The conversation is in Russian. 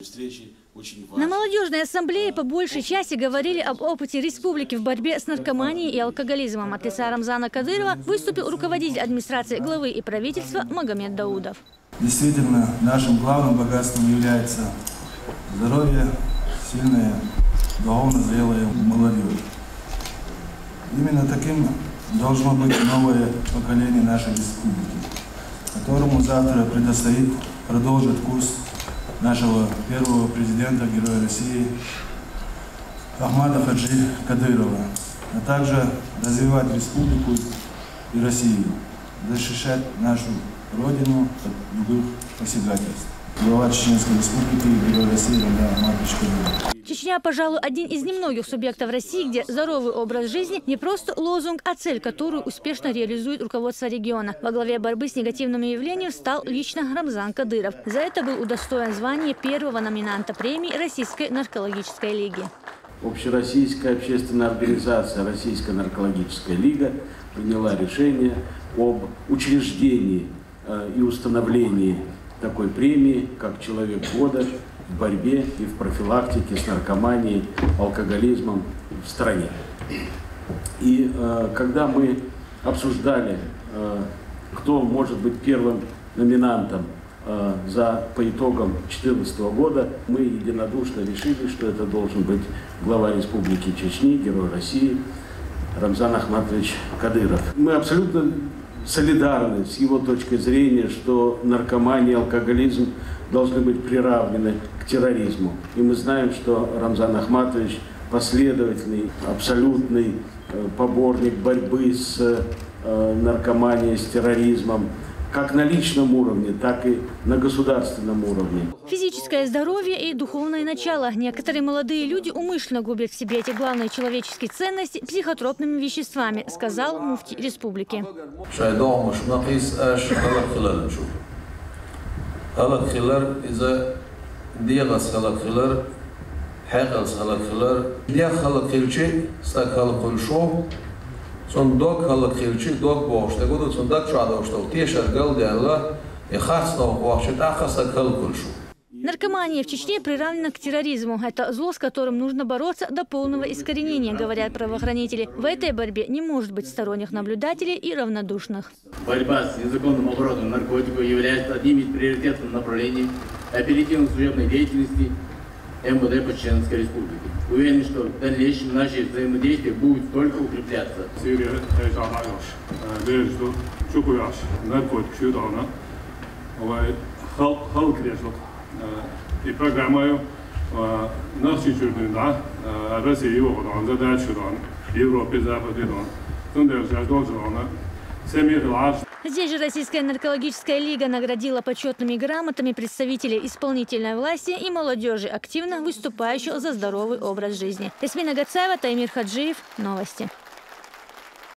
Встречи очень На молодежной ассамблее по большей части говорили об опыте республики в борьбе с наркоманией и алкоголизмом. От лица Рамзана Кадырова выступил руководитель администрации главы и правительства Магомед Даудов. Действительно, нашим главным богатством является здоровье, сильная, духовно зрелая молодежь. Именно таким должно быть новое поколение нашей республики, которому завтра предстоит продолжить курс нашего первого президента, Героя России Ахмада Хаджи Кадырова, а также развивать республику и Россию, защищать нашу Родину от любых посягательств. Глава Чеченской Республики, Герой России Ахмад Кадыров. Чечня, пожалуй, один из немногих субъектов России, где здоровый образ жизни не просто лозунг, а цель, которую успешно реализует руководство региона. Во главе борьбы с негативными явлениями стал лично Рамзан Кадыров. За это был удостоен звания первого номинанта премии Российской наркологической лиги. Общероссийская общественная организация «Российская наркологическая лига» приняла решение об учреждении и установлении такой премии, как «Человек года» в борьбе и в профилактике с наркоманией, алкоголизмом в стране. И когда мы обсуждали, кто может быть первым номинантом по итогам 2014 года, мы единодушно решили, что это должен быть глава Республики Чечни, Герой России Рамзан Ахматович Кадыров. Мы абсолютно солидарны с его точкой зрения, что наркомания и алкоголизм должны быть приравнены к терроризму. И мы знаем, что Рамзан Ахматович последовательный, абсолютный поборник борьбы с наркоманией, с терроризмом, как на личном уровне, так и на государственном уровне. Физическое здоровье и духовное начало. Некоторые молодые люди умышленно губят в себе эти главные человеческие ценности психотропными веществами, сказал муфти республики. Наркомания в Чечне приравнена к терроризму. Это зло, с которым нужно бороться до полного искоренения, говорят правоохранители. В этой борьбе не может быть сторонних наблюдателей и равнодушных. Борьба с незаконным оборотом наркотиков является одним из приоритетных направлений оперативно-служебной деятельности МВД по Чеченской Республике. Уверен, что в дальнейшем наши взаимодействия будут только укрепляться. И программою наши чужбина России его задачу Европе Западе Здесь же Российская наркологическая лига наградила почетными грамотами представителей исполнительной власти и молодежи, активно выступающих за здоровый образ жизни. Ясмина Гацаева, Таймир Хаджиев. Новости.